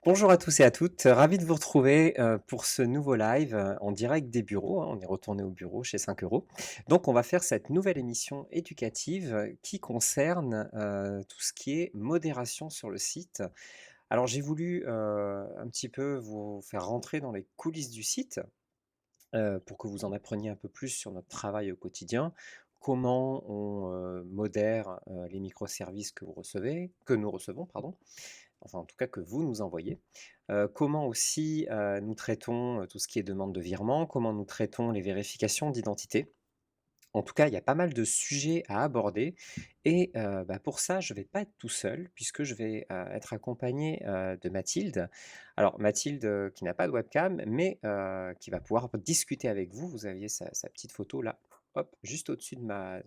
Bonjour à tous et à toutes, ravi de vous retrouver, pour ce nouveau live, en direct des bureaux, hein. On est retourné au bureau chez 5 €. Donc on va faire cette nouvelle émission éducative, qui concerne, tout ce qui est modération sur le site. Alors j'ai voulu, un petit peu vous faire rentrer dans les coulisses du site, pour que vous en appreniez un peu plus sur notre travail au quotidien. Comment on, modère, les microservices que nous recevons, pardon, enfin en tout cas que vous nous envoyez. Comment aussi, nous traitons, tout ce qui est demande de virement, comment nous traitons les vérifications d'identité. En tout cas, il y a pas mal de sujets à aborder et pour ça, je ne vais pas être tout seul puisque je vais, être accompagné, de Mathilde. Alors Mathilde, qui n'a pas de webcam, mais qui va pouvoir discuter avec vous. Vous aviez sa petite photo là, hop, juste au-dessus de ma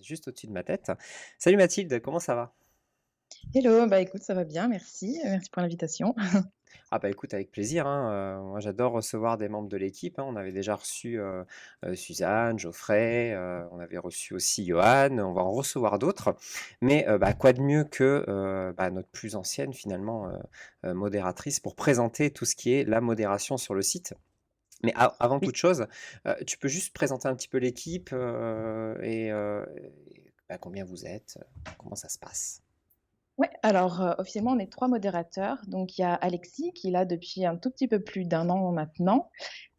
tête. Salut Mathilde, comment ça va? Hello, bah écoute, ça va bien, merci, merci pour l'invitation. Ah bah, écoute avec plaisir, hein, moi j'adore recevoir des membres de l'équipe, hein. On avait déjà reçu, Suzanne, Geoffrey, on avait reçu aussi Johan, on va en recevoir d'autres. Mais, quoi de mieux que, notre plus ancienne finalement, modératrice pour présenter tout ce qui est la modération sur le site. Mais avant Oui. toute chose, tu peux juste présenter un petit peu l'équipe, combien vous êtes, comment ça se passe? Ouais, alors, officiellement, on est 3 modérateurs. Donc il y a Alexis qui est là depuis un tout petit peu plus d'un an maintenant.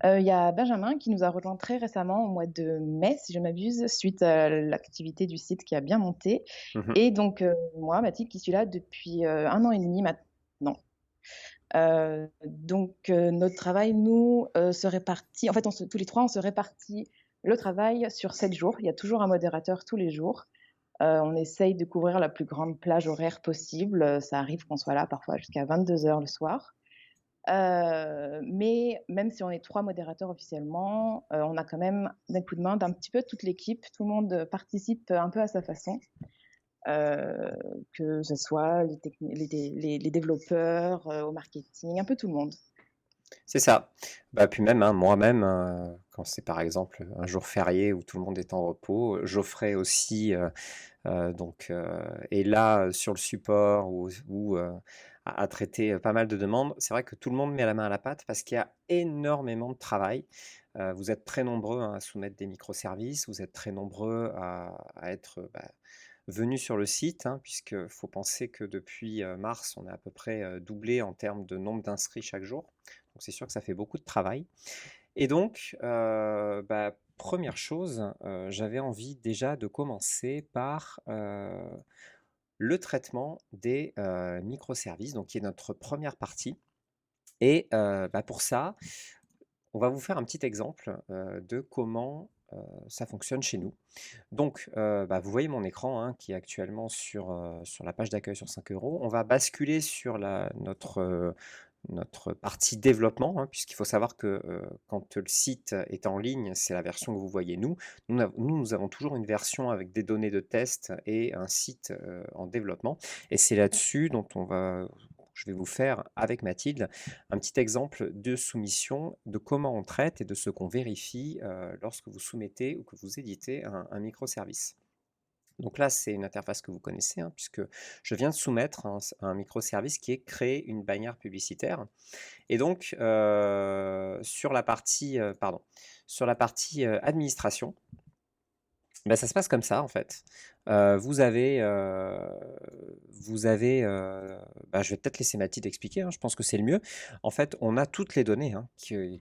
Il y a Benjamin qui nous a rejoint très récemment au mois de mai, si je ne m'abuse, suite à l'activité du site qui a bien monté. Mmh. Et donc, moi, Mathilde, qui suis là depuis, 1 an et demi maintenant. Notre travail, nous, se répartit en fait, on se tous les 3, on se répartit le travail sur 7 jours. Il y a toujours un modérateur tous les jours. On essaye de couvrir la plus grande plage horaire possible, ça arrive qu'on soit là parfois jusqu'à 22 heures le soir. Mais même si on est 3 modérateurs officiellement, on a quand même un coup de main d'un petit peu toute l'équipe. Tout le monde participe un peu à sa façon, heu, que ce soit les développeurs, au marketing, un peu tout le monde. C'est ça. Bah, puis même, hein, moi-même, quand c'est par exemple, un jour férié où tout le monde est en repos, Geoffrey aussi, est là, sur le support ou à traiter, pas mal de demandes. C'est vrai que tout le monde met la main à la pâte parce qu'il y a énormément de travail. Vous êtes très nombreux, hein, à soumettre des microservices, vous êtes très nombreux à être, venus sur le site, hein, puisque faut penser que depuis, mars, on a à peu près, doublé en termes de nombre d'inscrits chaque jour. Donc c'est sûr que ça fait beaucoup de travail et donc 1 chose, j'avais envie déjà de commencer par, le traitement des, microservices, donc qui est notre première partie et pour ça, on va vous faire un petit exemple, de comment, ça fonctionne chez nous. Donc, vous voyez mon écran, hein, qui est actuellement sur la page d'accueil sur 5 €. On va basculer sur notre partie développement, hein, puisqu'il faut savoir que, quand le site est en ligne, c'est la version que vous voyez nous. Nous avons toujours une version avec des données de test et un site, en développement et c'est là-dessus dont je vais vous faire avec Mathilde, un petit exemple de soumission, de comment on traite et de ce qu'on vérifie, lorsque vous soumettez ou que vous éditez un microservice. Donc là, c'est une interface que vous connaissez, hein, puisque je viens de soumettre un microservice qui est créer une bannière publicitaire et donc sur la partie, administration, ça se passe comme ça, en fait. Vous avez, je vais peut-être laisser Mathilde expliquer, hein, je pense que c'est le mieux. En fait, on a toutes les données, hein, qui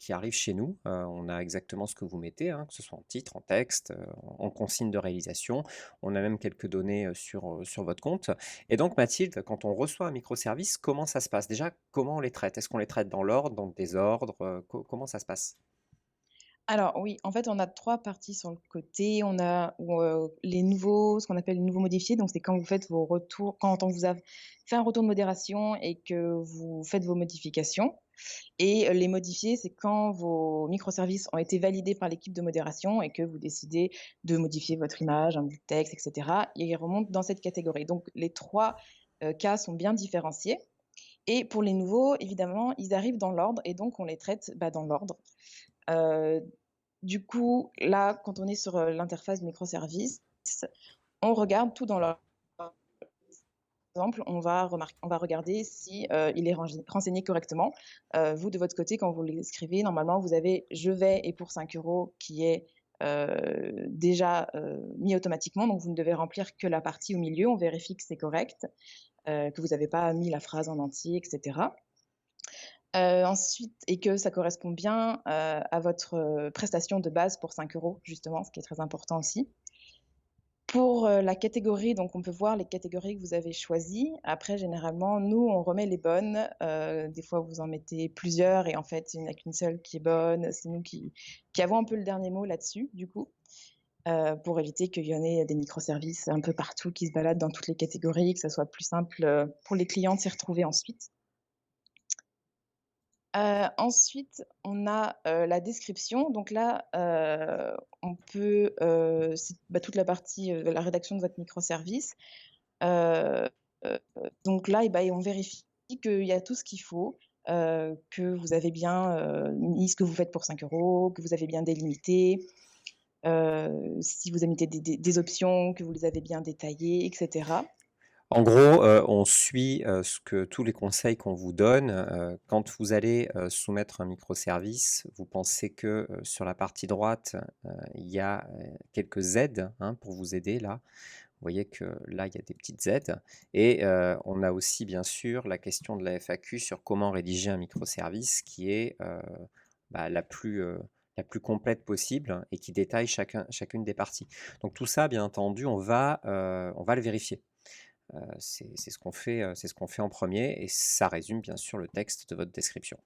arrivent chez nous. On a exactement ce que vous mettez, hein, que ce soit en titre, en texte, en consigne de réalisation. On a même quelques données, sur votre compte et donc Mathilde, quand on reçoit un microservice, comment ça se passe? Déjà, comment on les traite? Est-ce qu'on les traite dans l'ordre, dans le désordre? Comment ça se passe? Alors oui, en fait, on a 3 parties sur le côté. On a les nouveaux ce qu'on appelle les nouveaux modifiés, donc c'est quand vous faites vos retours quand on vous a fait un retour de modération et que vous faites vos modifications et les modifiés, c'est quand vos microservices ont été validés par l'équipe de modération et que vous décidez de modifier votre image, un bout de texte et cetera. Ils remontent dans cette catégorie. Donc les 3 cas sont bien différenciés et pour les nouveaux, évidemment, ils arrivent dans l'ordre et donc on les traite, dans l'ordre. Heu, du coup, là, quand on est sur, l'interface microservice, on regarde tout dans l'ordre. exemple, on va regarder si, il est renseigné correctement. Vous, de votre côté, quand vous l'écrivez, normalement, vous avez «je vais» et pour 5 € qui est, déjà, mis automatiquement, donc vous ne devez remplir que la partie au milieu. On vérifie que c'est correct, que vous n'avez pas mis la phrase en entier et cetera. Ensuite et que ça correspond bien, à votre, prestation de base pour 5 € justement, ce qui est très important aussi. Pour, la catégorie, donc on peut voir les catégories que vous avez choisies. Après généralement, nous, on remet les bonnes. Des fois, vous en mettez plusieurs et en fait, il n'y en a qu'une seule qui est bonne. C'est nous qui avons un peu le dernier mot là-dessus, du coup, pour éviter qu'il y en ait des microservices un peu partout qui se baladent dans toutes les catégories, que ça soit plus simple, pour les clients de s'y retrouver ensuite. Ensuite, on a, la description. Donc là, on peut, c'est, bah, toute la partie, la rédaction de votre microservice. Heu donc là, et bah, on vérifie qu'il y a tout ce qu'il faut, que vous avez bien, mis ce que vous faites pour 5 €, que vous avez bien délimité, si vous avez mis des options, que vous les avez bien détaillées et cetera. En gros, on suit, ce que tous les conseils qu'on vous donne. Quand vous allez, soumettre un microservice, vous pensez que, sur la partie droite, il y a, quelques aides, hein, pour vous aider là. Vous voyez que là, il y a des petites aides et on a aussi bien sûr la question de la FAQ sur comment rédiger un microservice qui est, bah, la plus complète possible et qui détaille chacune des parties. Donc tout ça, bien entendu, on va le vérifier. C'est ce qu'on fait, c'est ce qu'on fait en premier et ça résume bien sûr le texte de votre description.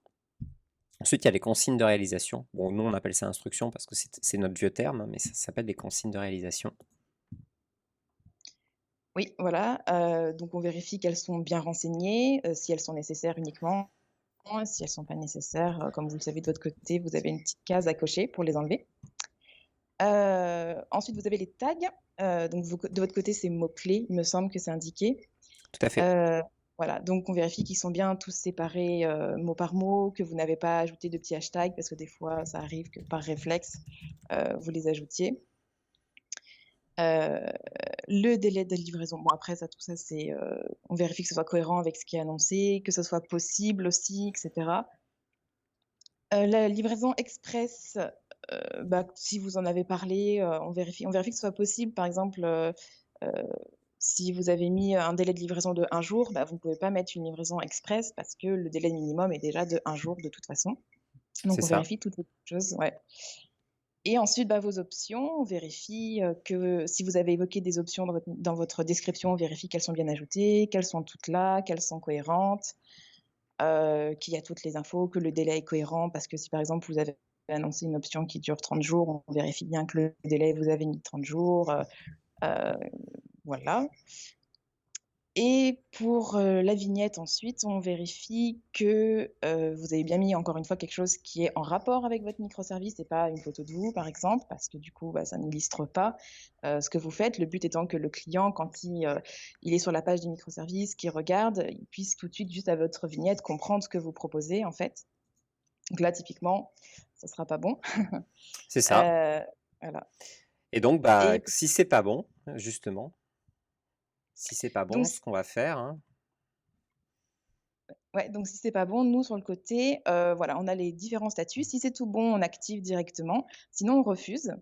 Ensuite, il y a les consignes de réalisation. Bon, nous, on appelle ça instruction parce que c'est notre vieux terme, hein, mais ça s'appelle des consignes de réalisation. Oui, voilà, donc on vérifie qu'elles sont bien renseignées, si elles sont nécessaires uniquement. Si elles sont pas nécessaires, comme vous le savez de votre côté, vous avez une petite case à cocher pour les enlever. Ensuite, vous avez les tags. Donc de votre côté, c'est mots-clés, il me semble que c'est indiqué. Tout à fait. Heu, voilà, donc on vérifie qu'ils sont bien tous séparés, mot par mot, que vous n'avez pas ajouté de petits hashtags parce que des fois, ça arrive que par réflexe, vous les ajoutiez. Heu, le délai de livraison, bon après ça, tout ça, c'est, on vérifie que ce soit cohérent avec ce qui est annoncé, que ce soit possible aussi et cetera. La livraison express, bah, si vous en avez parlé, on vérifie que ce soit possible. Par exemple, heu, si vous avez mis un délai de livraison de 1 jour, bah, vous ne pouvez pas mettre une livraison express parce que le délai minimum est déjà de 1 jour de toute façon. C'est Donc on ça. vérifie toutes ces choses, ouais. Et ensuite, bah, vos options, on vérifie, que si vous avez évoqué des options dans votre description, on vérifie qu'elles sont bien ajoutées, qu'elles sont toutes là, qu'elles sont cohérentes. Qu'il y a toutes les infos, que le délai est cohérent parce que si par exemple vous avez annoncé une option qui dure 30 jours, on vérifie bien que le délai vous avez mis 30 jours, heu, voilà. Et pour, la vignette ensuite, on vérifie que, vous avez bien mis encore une fois quelque chose qui est en rapport avec votre microservice et pas une photo de vous par exemple, parce que du coup, bah, ça n'illustre pas, ce que vous faites. Le but étant que le client quand il est sur la page du microservice, qu'il regarde, il puisse tout de suite juste à votre vignette comprendre ce que vous proposez en fait. Donc là typiquement, ça sera pas bon. C'est ça. Heu, voilà. Et donc, bah, Et si c'est pas bon, justement, si c'est pas donc bon, ce qu'on va faire, hein. ouais, donc si c'est pas bon, nous sur le côté, voilà, on a les différents statuts. Si c'est tout bon, on active directement, sinon on refuse.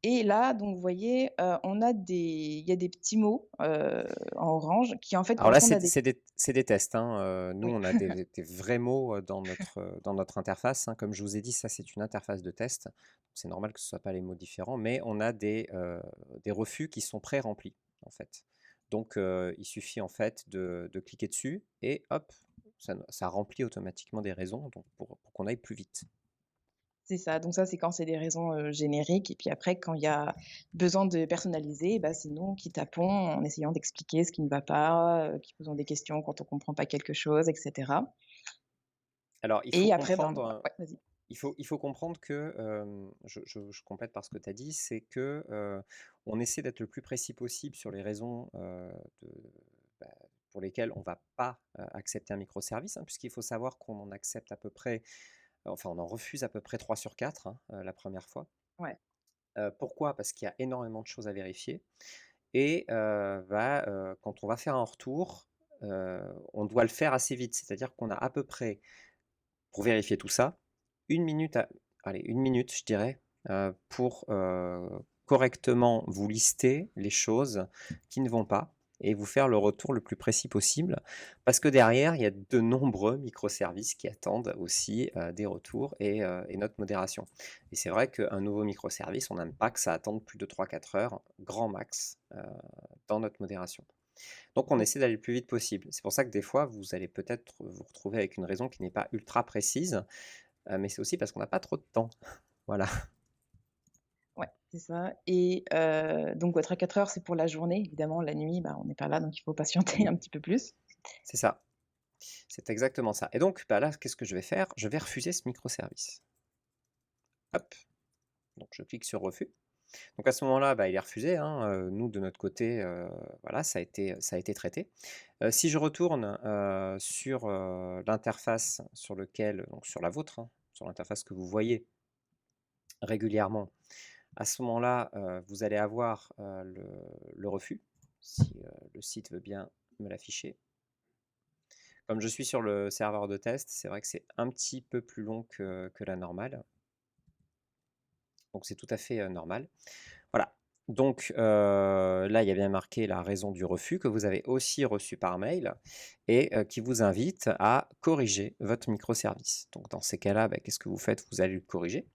Et là, donc vous voyez, il y a des petits mots, en orange qui en fait Alors là, correspondent à des c'est des tests, hein. Nous, oui, on a des vrais mots, dans notre interface, hein. Comme je vous ai dit, ça, c'est une interface de test. C'est normal que ce ne soit pas les mots différents, mais on a des refus qui sont pré-remplis, en fait. Donc, il suffit, en fait, de cliquer dessus et hop, ça remplit automatiquement des raisons donc pour qu'on aille plus vite. c'est ça. Donc ça, c'est quand c'est des raisons, génériques et puis après quand il y a besoin de personnaliser, bah, c'est nous qui tapons en essayant d'expliquer ce qui ne va pas, qui posons des questions quand on comprend pas quelque chose et cetera. Alors, il faut Et après, ben, comprendre, ouais, vas-y. il faut comprendre que, je complète par ce que tu as dit, c'est que, on essaie d'être le plus précis possible sur les raisons, de bah, pour lesquelles on va pas, accepter un microservice, hein, puisqu'il faut savoir qu'on en accepte à peu près enfin, on en refuse à peu près 3 sur 4, hein, la première fois. Ouais. Pourquoi? Parce qu'il y a énormément de choses à vérifier et quand on va faire un retour, on doit le faire assez vite. C'est-à-dire qu'on a à peu près, pour vérifier tout ça, 1 minute à allez, 1 minute, je dirais, pour, correctement vous lister les choses qui ne vont pas et vous faire le retour le plus précis possible. Parce que derrière, il y a de nombreux microservices qui attendent aussi, des retours et notre modération. Et c'est vrai qu'un nouveau microservice, on n'aime pas que ça attende plus de 3-4 heures, grand max, dans notre modération. Donc on Oui. essaie d'aller le plus vite possible. C'est pour ça que des fois, vous allez peut-être vous retrouver avec une raison qui n'est pas ultra précise, mais c'est aussi parce qu'on n'a pas trop de temps. Voilà, Ouais, c'est ça et donc votre à 4 heures, c'est pour la journée. Évidemment, la nuit, bah, on n'est pas là, donc il faut patienter un petit peu plus. c'est ça, c'est exactement ça. Et donc là, qu'est-ce que je vais faire? Je vais refuser ce microservice. Hop, donc je clique sur refus. Donc à ce moment-là, il est refusé, hein, nous de notre côté, voilà, ça a été traité. Si je retourne, sur, l'interface sur lequel donc sur la vôtre, hein, sur l'interface que vous voyez régulièrement, à ce moment-là, vous allez avoir, le refus, si, le site veut bien me l'afficher. Comme je suis sur le serveur de test, c'est vrai que c'est un petit peu plus long que la normale, donc c'est tout à fait, normal. Voilà, donc là, il y a bien marqué la raison du refus que vous avez aussi reçu par mail et qui vous invite à corriger votre microservice. Donc dans ces cas-là, qu'est-ce que vous faites? Vous allez le corriger.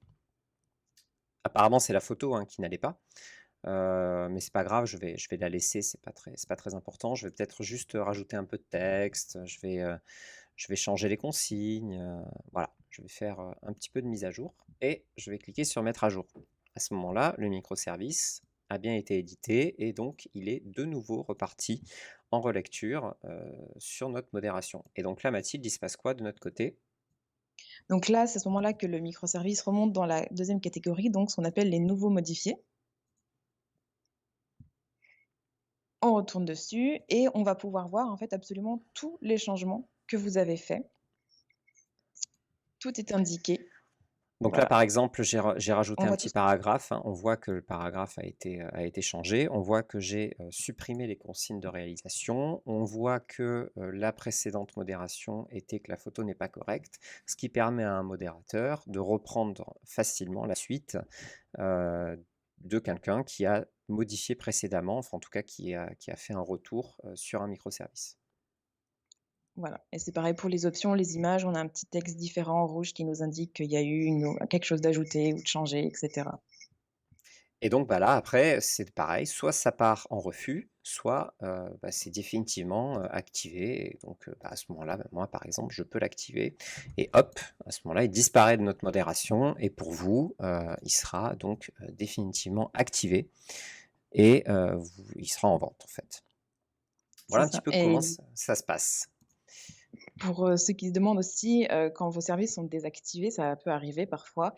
Apparemment, c'est la photo, hein, qui n'allait pas. Mais c'est pas grave, je vais la laisser, c'est pas très important. Je vais peut-être juste rajouter un peu de texte, je vais changer les consignes, voilà. Je vais faire, un petit peu de mise à jour et je vais cliquer sur mettre à jour. À ce moment-là, le microservice a bien été édité et donc il est de nouveau reparti en relecture, sur notre modération. Et donc là, Mathilde, il se passe quoi de notre côté? Donc là, c'est à ce moment-là que le microservice remonte dans la deuxième catégorie, donc ce qu'on appelle les nouveaux modifiés. On retourne dessus et on va pouvoir voir, en fait, absolument tous les changements que vous avez faits. Tout est indiqué, Donc là, voilà. par exemple, j'ai rajouté On un voit tout petit ce qui paragraphe, hein. On voit que le paragraphe a été changé. On voit que j'ai, supprimé les consignes de réalisation. On voit que, la précédente modération était que la photo n'est pas correcte, ce qui permet à un modérateur de reprendre facilement la suite, de quelqu'un qui a modifié précédemment, enfin en tout cas qui a fait un retour, sur un microservice. voilà et c'est pareil pour les options, les images, on a un petit texte différent en rouge qui nous indique qu'il y a eu quelque chose d'ajouté ou de changé et cetera. Et donc, là, après, c'est pareil, soit ça part en refus, soit, c'est définitivement, activé et donc, à ce moment-là, moi, par exemple, je peux l'activer et hop, à ce moment-là, il disparaît de notre modération et pour vous, il sera donc, définitivement activé et il sera en vente, en fait. C'est Voilà un petit ça peu et comment ça se passe. pour, ceux qui se demandent aussi, quand vos services sont désactivés, ça peut arriver parfois.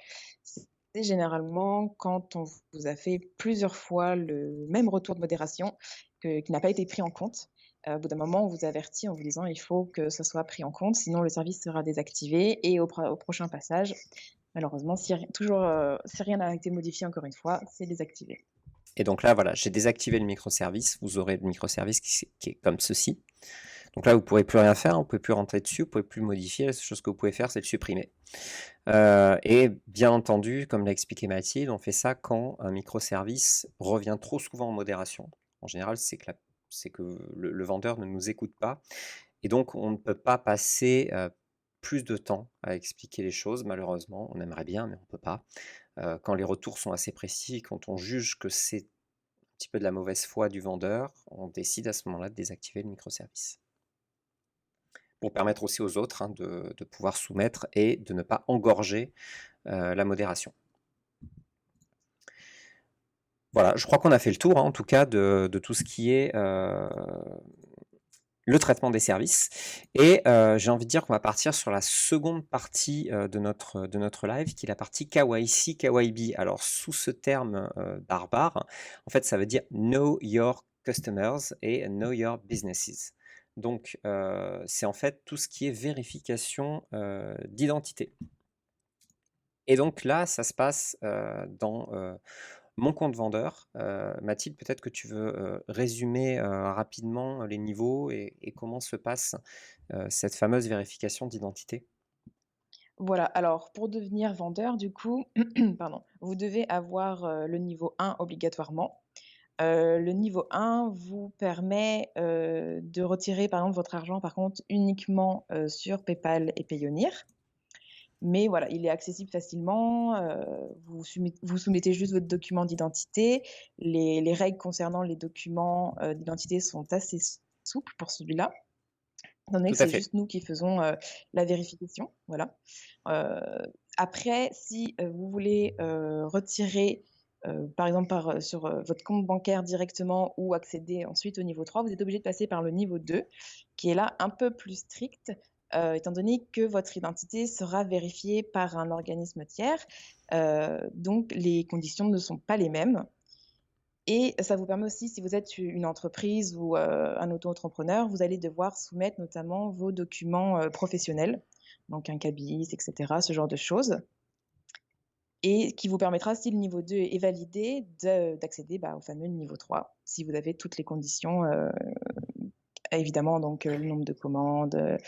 C'est généralement quand on vous a fait plusieurs fois le même retour de modération qui n'a pas été pris en compte. Au bout d'un moment, on vous avertit en vous disant: «Il faut que ça soit pris en compte, sinon le service sera désactivé et au prochain passage, malheureusement, si rien n'a été modifié encore une fois, c'est désactivé». Et donc là, voilà, j'ai désactivé le microservice. Vous aurez le microservice qui est comme ceci. Donc là, vous ne pourrez plus rien faire, hein, vous ne pouvez plus rentrer dessus, vous ne pouvez plus le modifier. La seule chose que vous pouvez faire, c'est le supprimer. Et bien entendu, comme l'a expliqué Mathilde, on fait ça quand un microservice revient trop souvent en modération. En général, c'est que le vendeur ne nous écoute pas et donc on ne peut pas passer, plus de temps à expliquer les choses malheureusement. On aimerait bien, mais on ne peut pas. Quand les retours sont assez précis, quand on juge que c'est un petit peu de la mauvaise foi du vendeur, on décide à ce moment-là de désactiver le microservice. Pour permettre aussi aux autres, hein, de pouvoir soumettre et de ne pas engorger, la modération. Voilà, je crois qu'on a fait le tour, hein, en tout cas de tout ce qui est, le traitement des services et j'ai envie de dire qu'on va partir sur la seconde partie, de notre live qui est la partie KYC, KYB. Alors sous ce terme, barbare, en fait, ça veut dire Know Your Customers et Know Your Businesses. Donc c'est en fait tout ce qui est vérification, d'identité et donc là, ça se passe, dans, Mon compte vendeur, Mathilde, peut-être que tu veux, résumer, rapidement les niveaux et comment se passe, cette fameuse vérification d'identité? Voilà, alors pour devenir vendeur, du coup, pardon, vous devez avoir, le niveau 1 obligatoirement. Le niveau 1 vous permet, de retirer, par exemple, votre argent, par contre, uniquement, sur PayPal et Payoneer. Mais voilà, il est accessible facilement, vous soumettez juste votre document d'identité. Les règles concernant les documents, d'identité sont assez souples pour celui-là, étant donné Tout que à c'est fait. juste nous qui faisons, la vérification, voilà. Heu, Après si, vous voulez, retirer, par exemple sur, votre compte bancaire directement ou accéder ensuite au niveau 3, vous êtes obligé de passer par le niveau 2, qui est là un peu plus strict, étant donné que votre identité sera vérifiée par un organisme tiers, donc les conditions ne sont pas les mêmes. Et ça vous permet aussi, si vous êtes une entreprise ou un auto-entrepreneur, vous allez devoir soumettre notamment vos documents, professionnels, donc un cabis et cetera, ce genre de choses, et qui vous permettra, si le niveau 2 est validé, d'accéder, bah, au fameux niveau 3, si vous avez toutes les conditions, évidemment, donc le nombre de commandes,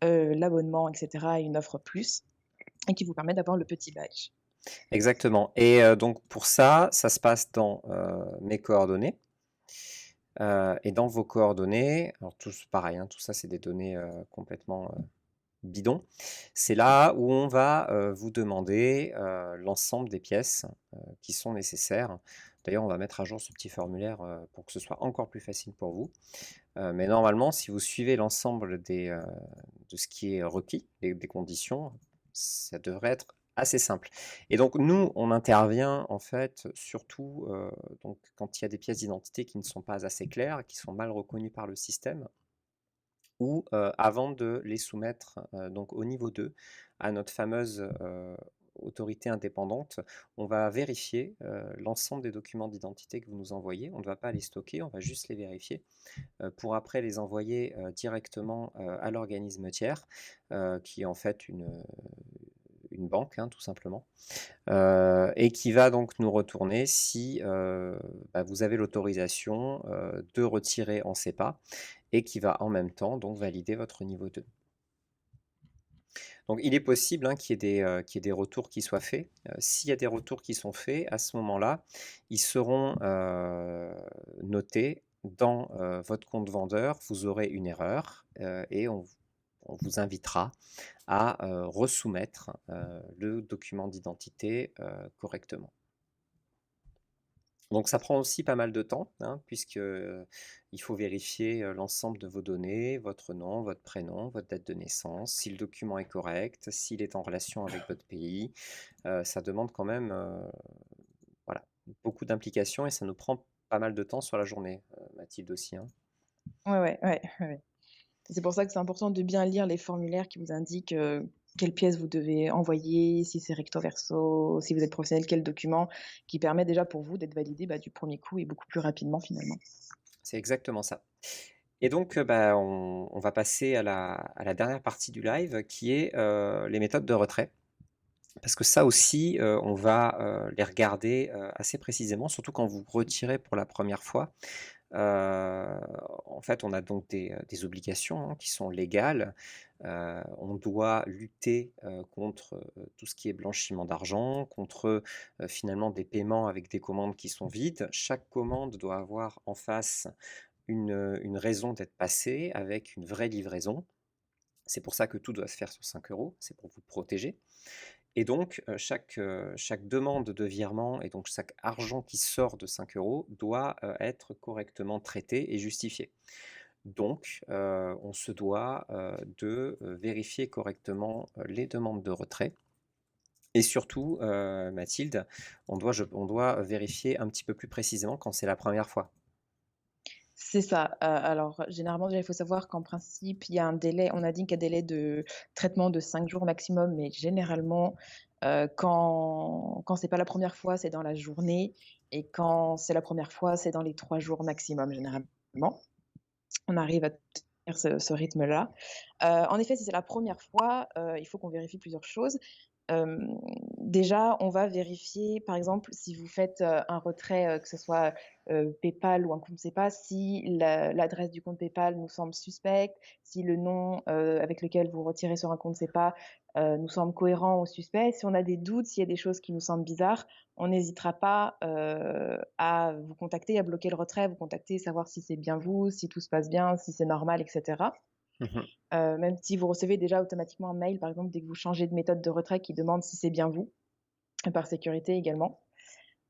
l'abonnement et cetera, et une offre plus, et qui vous permet d'avoir le petit badge. Exactement et donc pour ça, ça se passe dans, mes coordonnées, et dans vos coordonnées, alors tous pareil, hein, tout ça, c'est des données, complètement, bidons. C'est là où on va, vous demander, l'ensemble des pièces, qui sont nécessaires. D'ailleurs, on va mettre à jour ce petit formulaire, pour que ce soit encore plus facile pour vous. Mais normalement, si vous suivez l'ensemble de ce qui est requis, des conditions, ça devrait être assez simple. Et donc nous, on intervient en fait surtout, donc quand il y a des pièces d'identité qui ne sont pas assez claires, qui sont mal reconnues par le système ou, avant de les soumettre, donc au niveau 2 à notre fameuse, autorité indépendante, on va vérifier, l'ensemble des documents d'identité que vous nous envoyez. On ne va pas les stocker, on va juste les vérifier, pour après les envoyer, directement, à l'organisme tiers, qui est en fait une banque, hein, tout simplement, et qui va donc nous retourner si, bah, vous avez l'autorisation, de retirer en SEPA et qui va en même temps donc valider votre niveau 2. Donc il est possible, hein, qu'il y ait des retours qui soient faits. S'il y a des retours qui sont faits, à ce moment-là, ils seront, notés dans, votre compte vendeur. Vous aurez une erreur, et on vous invitera à, resoumettre, le document d'identité, correctement. Donc ça prend aussi pas mal de temps, hein, puisque, il faut vérifier, l'ensemble de vos données, votre nom, votre prénom, votre date de naissance, si le document est correct, s'il est en relation avec votre pays. Ça demande quand même, voilà, beaucoup d'implications et ça nous prend pas mal de temps sur la journée, Mathilde aussi, hein. Ouais, ouais, ouais, ouais, ouais. C'est pour ça que c'est important de bien lire les formulaires qui vous indiquent, quelles pièces vous devez envoyer, si c'est recto verso, si vous êtes professionnel, quel document, qui permet déjà pour vous d'être validé, bah, du premier coup et beaucoup plus rapidement finalement. C'est exactement ça. Et donc, bah, on va passer à la dernière partie du live qui est, les méthodes de retrait. Parce que ça aussi, on va, les regarder, assez précisément, surtout quand vous retirez pour la première fois. Heu, En fait, on a donc des obligations, hein, qui sont légales. On doit lutter, contre, tout ce qui est blanchiment d'argent, contre, finalement des paiements avec des commandes qui sont vides. Chaque commande doit avoir en face une raison d'être passée avec une vraie livraison. C'est pour ça que tout doit se faire sur 5 €, c'est pour vous protéger. Et donc, chaque demande de virement et donc chaque argent qui sort de 5 € doit, être correctement traité et justifié. Donc, on se doit, de, vérifier correctement, les demandes de retrait et surtout, Mathilde, on doit vérifier un petit peu plus précisément quand c'est la première fois. C'est ça, alors généralement déjà il faut savoir qu'en principe il y a un délai, on a dit qu'un délai de traitement de 5 jours maximum, mais généralement, quand c'est pas la première fois, c'est dans la journée, et quand c'est la première fois, c'est dans les 3 jours maximum généralement. On arrive à tenir ce rythme-là. En effet, si c'est la première fois, il faut qu'on vérifie plusieurs choses. Hem, Déjà, on va vérifier, par exemple, si vous faites, un retrait, que ce soit, PayPal ou un compte SEPA, si l'adresse du compte PayPal nous semble suspecte, si le nom, avec lequel vous retirez sur un compte SEPA, nous semble cohérent ou suspect. Si on a des doutes, s'il y a des choses qui nous semblent bizarres, on n'hésitera pas, à vous contacter, à bloquer le retrait, vous contacter, savoir si c'est bien vous, si tout se passe bien, si c'est normal et cetera. Mmh. Même si vous recevez déjà automatiquement un mail, par exemple, dès que vous changez de méthode de retrait qui demande si c'est bien vous, par sécurité également.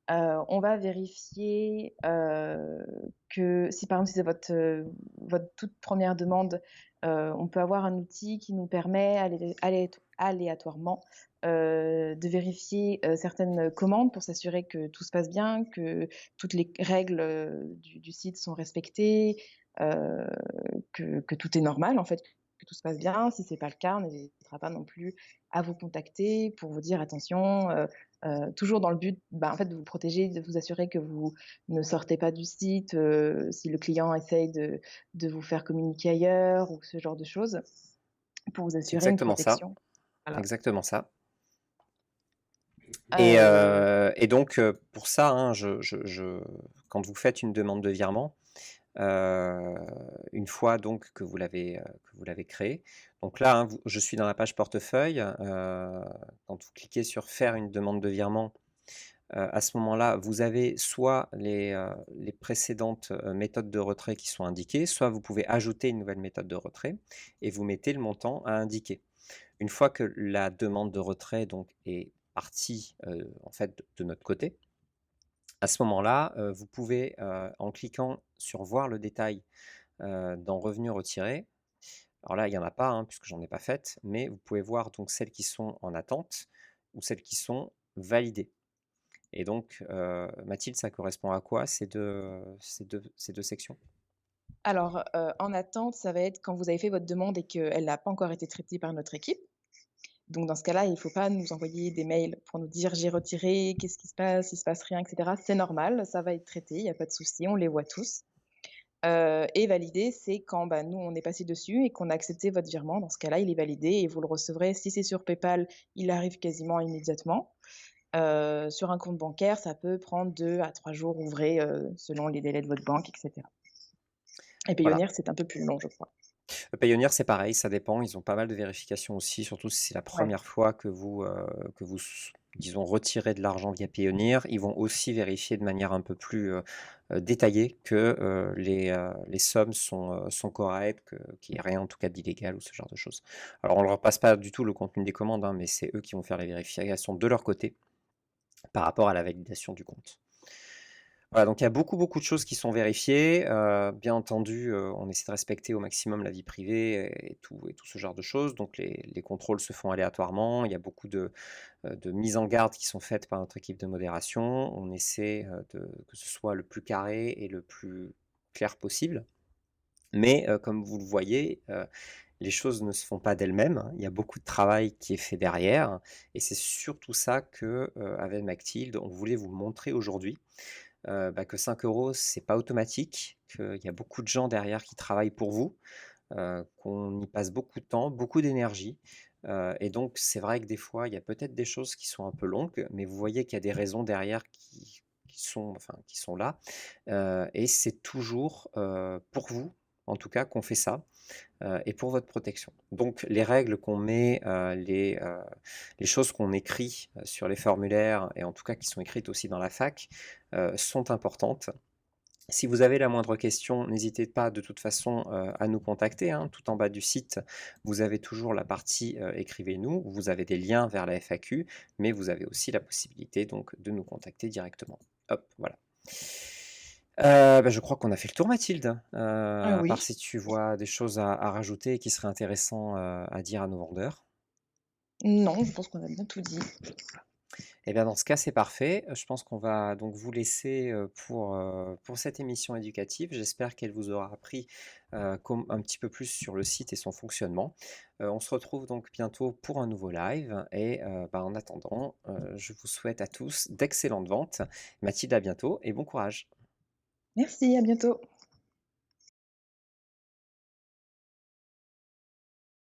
On va vérifier, que si par exemple, si c'est votre toute première demande, on peut avoir un outil qui nous permet aléatoirement, de vérifier, certaines commandes pour s'assurer que tout se passe bien, que toutes les règles, du site sont respectées, heu, que tout est normal en fait, que tout se passe bien. Si c'est pas le cas, on n'hésitera pas non plus à vous contacter pour vous dire: «Attention», toujours dans le but, en fait, de vous protéger, de vous assurer que vous ne sortez pas du site, si le client essaye de vous faire communiquer ailleurs ou ce genre de choses, pour vous C'est assurer une exactement ça, protection. Voilà. exactement ça. Heu, Et donc, pour ça, hein, quand vous faites une demande de virement, heu, une fois donc que vous l'avez créé, donc là, hein, je suis dans la page portefeuille, quand vous cliquez sur «Faire une demande de virement», à ce moment-là, vous avez soit les précédentes, méthodes de retrait qui sont indiquées, soit vous pouvez ajouter une nouvelle méthode de retrait et vous mettez le montant à indiquer. Une fois que la demande de retrait donc est partie, en fait de notre côté, à ce moment-là, vous pouvez, en cliquant sur «Voir le détail», dans «Revenus retirés», alors là, il y en a pas, hein, puisque j'en ai pas faites, mais vous pouvez voir donc celles qui sont en attente ou celles qui sont validées. Et donc, Mathilde, ça correspond à quoi ces deux sections? alors, en attente, ça va être quand vous avez fait votre demande et qu'elle n'a pas encore été traitée par notre équipe. Donc dans ce cas-là, il ne faut pas nous envoyer des mails pour nous dire: «J'ai retiré, qu'est-ce qui se passe? Il se passe rien?» et cetera. C'est normal, ça va être traité, il y a pas de souci, on les voit tous. Et validé, c'est quand, nous, on est passé dessus et qu'on a accepté votre virement. Dans ce cas-là, il est validé et vous le recevrez. Si c'est sur PayPal, il arrive quasiment immédiatement. Sur un compte bancaire, ça peut prendre 2 à 3 jours ouvrés, selon les délais de votre banque et cetera. Et Voilà. Payoneer, c'est un peu plus long, je crois. Payoneer, c'est pareil, ça dépend. Ils ont pas mal de vérifications aussi, surtout si c'est la Ouais. première fois que vous disons, retirez de l'argent via Payoneer. Ils vont aussi vérifier de manière un peu plus, détaillée que, les sommes sont correctes, qu'il y ait rien en tout cas d'illégal ou ce genre de choses. Alors on leur passe pas du tout le contenu des commandes, hein, mais c'est eux qui vont faire les vérifications de leur côté par rapport à la validation du compte. Voilà, donc il y a beaucoup, beaucoup de choses qui sont vérifiées. Bien entendu, on essaie de respecter au maximum la vie privée et tout ce genre de choses. Donc les contrôles se font aléatoirement. Il y a beaucoup de mises en garde qui sont faites par notre équipe de modération. On essaie, que ce soit le plus carré et le plus clair possible. Mais, comme vous le voyez, les choses ne se font pas d'elles-mêmes. Il y a beaucoup de travail qui est fait derrière et c'est surtout ça que, avec Mathilde, on voulait vous montrer aujourd'hui. Que 5 euros c'est pas automatique, qu'il y a beaucoup de gens derrière qui travaillent pour vous, qu'on y passe beaucoup de temps, beaucoup d'énergie, et donc c'est vrai que des fois, il y a peut-être des choses qui sont un peu longues, mais vous voyez qu'il y a des raisons derrière qui sont là, et c'est toujours, pour vous, en tout cas, qu'on fait ça, et pour votre protection. Donc les règles qu'on met, les choses qu'on écrit, sur les formulaires et en tout cas qui sont écrites aussi dans la fac, sont importantes. Si vous avez la moindre question, n'hésitez pas de toute façon, à nous contacter, hein. Tout en bas du site, vous avez toujours la partie, «Écrivez-nous» où vous avez des liens vers la FAQ, mais vous avez aussi la possibilité donc de nous contacter directement. Hop, voilà. Je crois qu'on a fait le tour Mathilde, à part Oui. si tu vois des choses à rajouter et qui seraient intéressants, à dire à nos vendeurs. Non, je pense qu'on a bien tout dit. Et bien dans ce cas, c'est parfait. Je pense qu'on va donc vous laisser, pour cette émission éducative. J'espère qu'elle vous aura appris, un petit peu plus sur le site et son fonctionnement. On se retrouve donc bientôt pour un nouveau live et en attendant, je vous souhaite à tous d'excellentes ventes. Mathilde, à bientôt et bon courage. Merci, à bientôt.